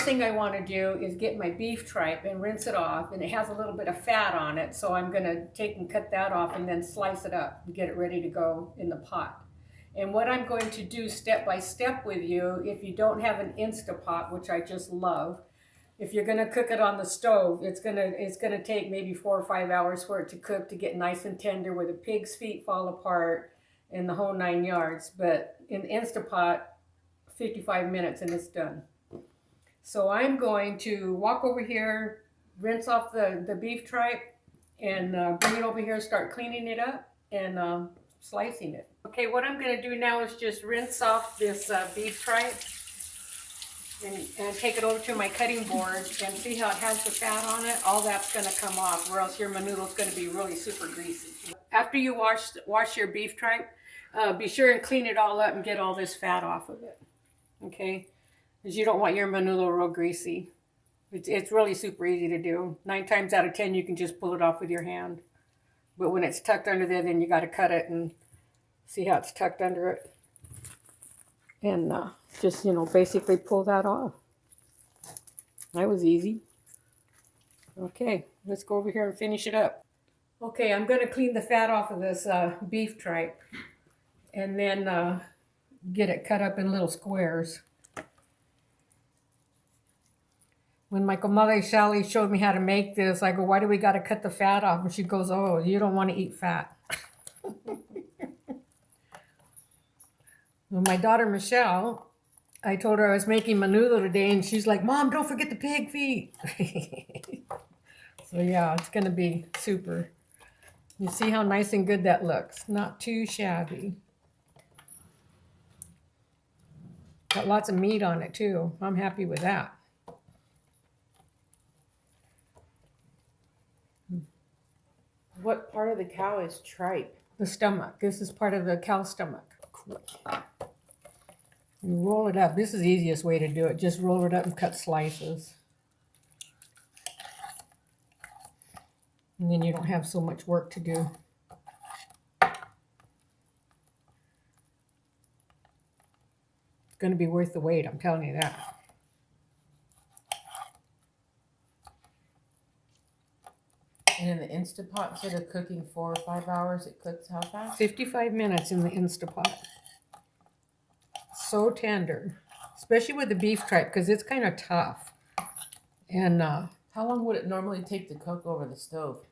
thing I want to do is get my beef tripe and rinse it off, and it has a little bit of fat on it, so I'm going to take and cut that off and then slice it up and get it ready to go in the pot. And what I'm going to do step by step with you, if you don't have an Instapot, which I just love, if you're going to cook it on the stove, it's going to take maybe 4 or 5 hours for it to cook, to get nice and tender where the pig's feet fall apart and the whole 9 yards. But in the Instapot, 55 minutes and it's done. So I'm going to walk over here, rinse off the beef tripe, and bring it over here, start cleaning it up and slicing it. Okay, what I'm going to do now is just rinse off this beef tripe and take it over to my cutting board, and see how it has the fat on it. All that's going to come off, or else your menudo is going to be really super greasy. After you wash your beef tripe, be sure and clean it all up and get all this fat off of it. Okay, because you don't want your menudo real greasy. It's really super easy to do. 9 times out of 10 you can just pull it off with your hand. But when it's tucked under there, then you got to cut it and see how it's tucked under it. And just, basically pull that off. That was easy. Okay, let's go over here and finish it up. Okay, I'm going to clean the fat off of this beef tripe and then get it cut up in little squares. When my comadre Sally showed me how to make this, I go, why do we got to cut the fat off? And she goes, oh, you don't want to eat fat. Well, my daughter Michelle, I told her I was making menudo today, and she's like, Mom, don't forget the pig feet. So yeah, it's going to be super. You see how nice and good that looks? Not too shabby. Got lots of meat on it too. I'm happy with that. What part of the cow is tripe? The stomach. This is part of the cow stomach. You roll it up. This is the easiest way to do it. Just roll it up and cut slices. And then you don't have so much work to do. It's going to be worth the wait, I'm telling you that. And in the Instapot, instead of cooking 4 or 5 hours, it cooks how fast? 55 minutes in the Instapot. So tender. Especially with the beef tripe, because it's kind of tough. And how long would it normally take to cook over the stove?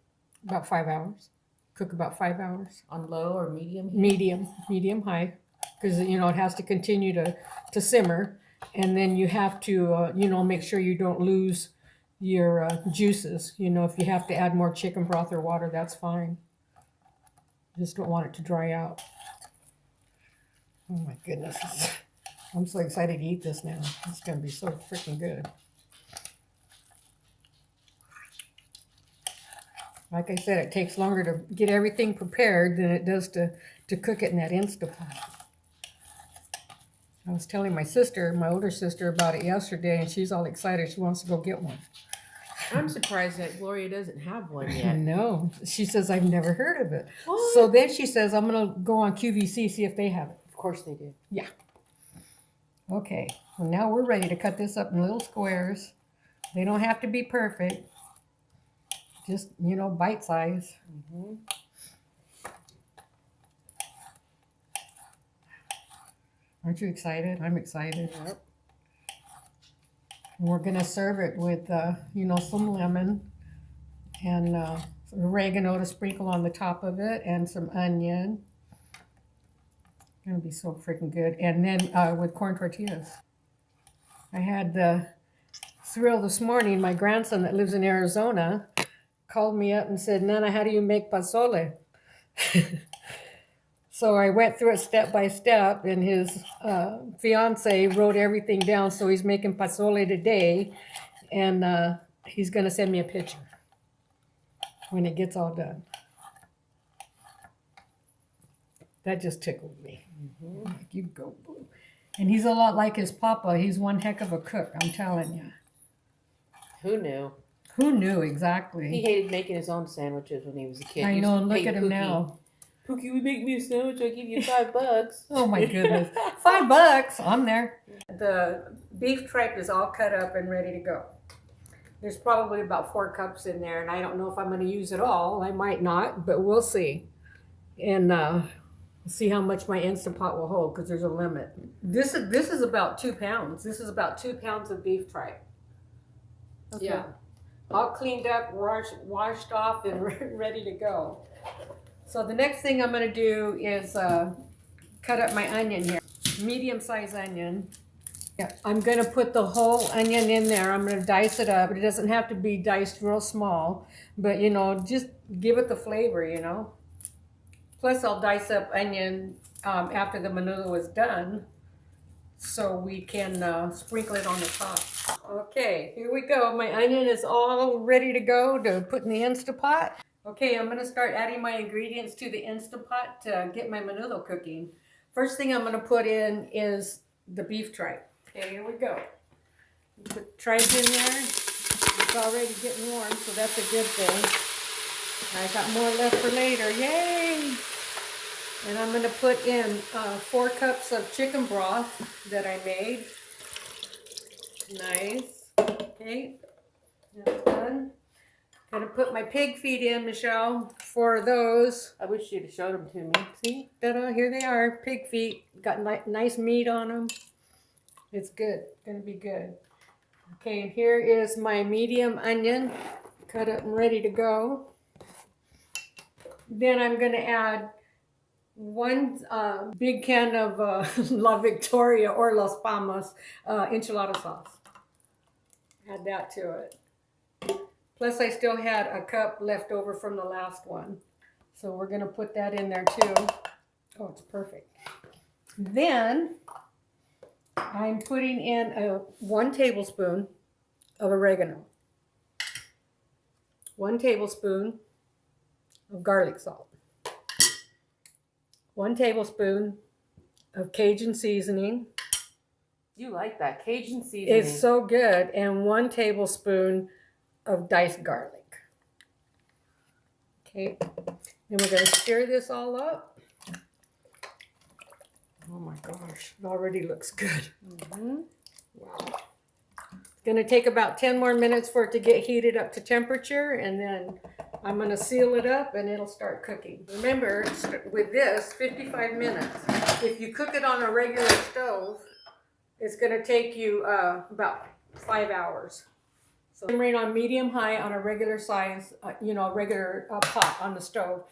About 5 hours. Cook about 5 hours. On low or medium heat? Medium high. Because, it has to continue to simmer. And then you have to, make sure you don't lose your juices. If you have to add more chicken broth or water, that's fine. Just don't want it to dry out. Oh my goodness. I'm so excited to eat this now. It's going to be so freaking good. Like I said, it takes longer to get everything prepared than it does to cook it in that Instapot. I was telling my sister, my older sister, about it yesterday, and she's all excited. She wants to go get one. I'm surprised that Gloria doesn't have one yet. No. She says, I've never heard of it. What? So then she says, I'm going to go on QVC, see if they have it. Of course they do. Yeah. Okay. Well, now we're ready to cut this up in little squares. They don't have to be perfect. Just, bite size. Mm-hmm. Aren't you excited? I'm excited. Yep. We're going to serve it with, some lemon and some oregano to sprinkle on the top of it, and some onion. Going to be so freaking good. And then with corn tortillas. I had the thrill this morning. My grandson that lives in Arizona called me up and said, Nana, how do you make pozole? So I went through it step by step, and his fiance wrote everything down. So he's making pozole today, and he's going to send me a picture when it gets all done. That just tickled me. Mm-hmm. Like, you go, boo. And he's a lot like his papa. He's one heck of a cook, I'm telling you. Who knew? Who knew, exactly. He hated making his own sandwiches when he was a kid. I know, and look at him now. Pookie, we make me a sandwich, I'll give you $5. Oh my goodness. $5, I'm there. The beef tripe is all cut up and ready to go. There's probably about 4 cups in there, and I don't know if I'm going to use it all. I might not, but we'll see. And see how much my Instant Pot will hold, because there's a limit. This is about 2 pounds. This is about 2 pounds of beef tripe. Okay. Yeah. All cleaned up, washed off, and ready to go. So the next thing I'm going to do is cut up my onion here. Medium-sized onion. Yeah, I'm going to put the whole onion in there. I'm going to dice it up. It doesn't have to be diced real small, but you know, just give it the flavor, you know. Plus I'll dice up onion after the menudo is done, so we can sprinkle it on the top. Okay, here we go. My onion is all ready to go to put in the Instant Pot. Okay, I'm going to start adding my ingredients to the Instant Pot to get my menudo cooking. First thing I'm going to put in is the beef tripe. Okay, here we go. Put tripe in there. It's already getting warm, so that's a good thing. I got more left for later. Yay! And I'm going to put in 4 cups of chicken broth that I made. Nice. Okay, that's done. Gonna put my pig feet in, Michelle, for those. I wish you'd have showed them to me. See, ta-da, here they are, pig feet. Got nice meat on them. It's good, gonna be good. Okay, and here is my medium onion, cut up and ready to go. Then I'm gonna add 1 big can of La Victoria or Las Palmas enchilada sauce. Add that to it. Plus I still had a cup left over from the last one. So we're gonna put that in there too. Oh, it's perfect. Then I'm putting in 1 tablespoon of oregano. 1 tablespoon of garlic salt. 1 tablespoon of Cajun seasoning. You like that Cajun seasoning. It's so good. And 1 tablespoon of diced garlic. Okay, then we're going to stir this all up. Oh my gosh, it already looks good. Wow. It's going to take about 10 more minutes for it to get heated up to temperature, and then I'm going to seal it up and it'll start cooking. Remember, with this, 55 minutes. If you cook it on a regular stove, it's going to take you about 5 hours. So simmering on medium high on a regular size, regular pot on the stove.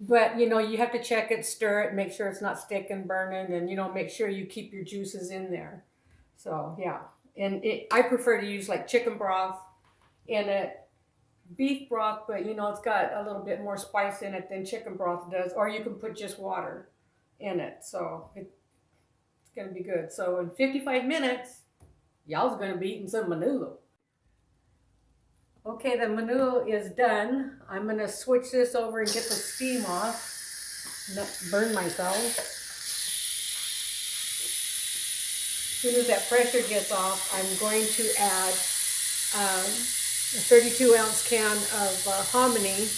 But, you know, you have to check it, stir it, make sure it's not sticking, burning, and, you know, make sure you keep your juices in there. So, yeah. And I prefer to use, like, chicken broth in it, beef broth, but, you know, it's got a little bit more spice in it than chicken broth does. Or you can put just water in it. So, it's going to be good. So, in 55 minutes, y'all's going to be eating some menudo. Okay, the menudo is done. I'm going to switch this over and get the steam off, not burn myself. As soon as that pressure gets off, I'm going to add a 32-ounce can of hominy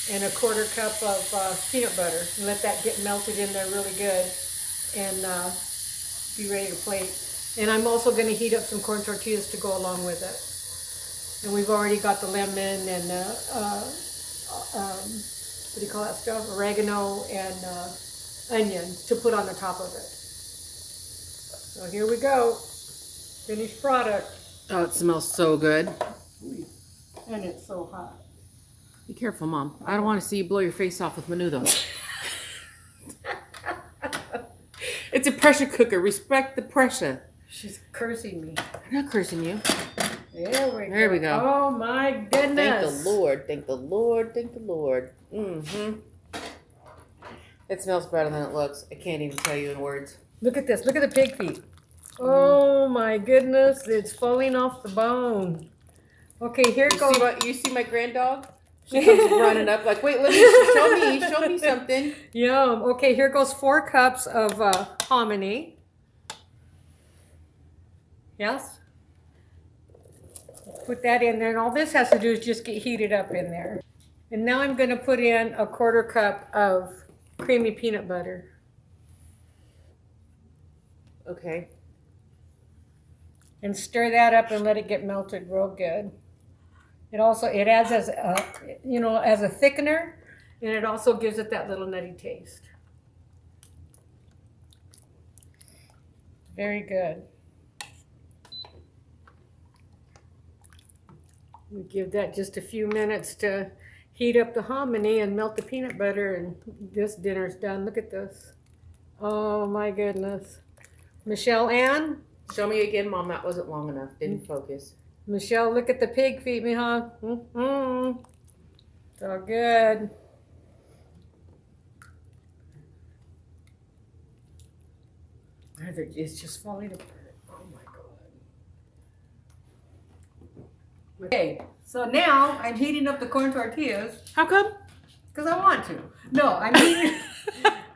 and a 1/4 cup of peanut butter. And let that get melted in there really good and be ready to plate. And I'm also going to heat up some corn tortillas to go along with it. And we've already got the lemon and what do you call that stuff? Oregano and onion to put on the top of it. So here we go. Finished product. Oh, it smells so good. And it's so hot. Be careful, Mom. I don't want to see you blow your face off with menudo. It's a pressure cooker. Respect the pressure. She's cursing me. I'm not cursing you. There we go. Oh my goodness. Thank the Lord. Thank the Lord. Thank the Lord. It smells better than it looks. I can't even tell you in words. Look at this. Look at the pig feet. Oh my goodness. It's falling off the bone. Okay, here it goes. You see my grand dog? She comes running up like, wait, let me show me something. Yum. Okay, here goes 4 cups of hominy. Yes? Put that in there, and all this has to do is just get heated up in there. And now I'm going to put in a 1/4 cup of creamy peanut butter. Okay. And stir that up and let it get melted real good. It adds as a, as a thickener, and it also gives it that little nutty taste. Very good. We give that just a few minutes to heat up the hominy and melt the peanut butter, and this dinner's done. Look at this. Oh my goodness. Michelle Ann? Show me again, Mom. That wasn't long enough. Didn't focus. Michelle, look at the pig feet, Miha. Mm-hmm. It's all good. It's just falling apart. Oh my God. Okay, so now I'm heating up the corn tortillas. How come? Because I want to. No,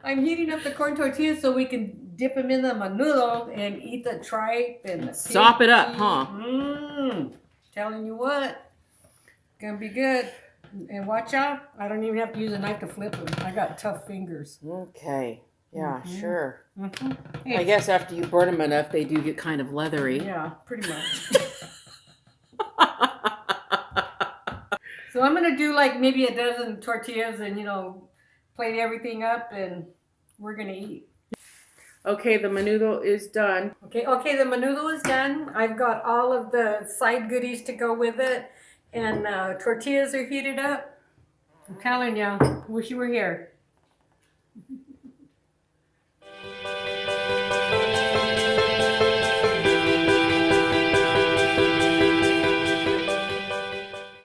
I'm heating up the corn tortillas so we can dip them in the menudo and eat the tripe and the Sop it up, feet. huh? Telling you what, gonna be good. And watch out, I don't even have to use a knife to flip them. I got tough fingers. Okay. Yeah, sure. Hey. I guess after you burn them enough, they do get kind of leathery. Yeah, pretty much. So I'm gonna do like maybe a dozen tortillas and plate everything up, and we're gonna eat. Okay, the menudo is done. Okay, the menudo is done. I've got all of the side goodies to go with it, and tortillas are heated up. I'm telling you, wish you were here.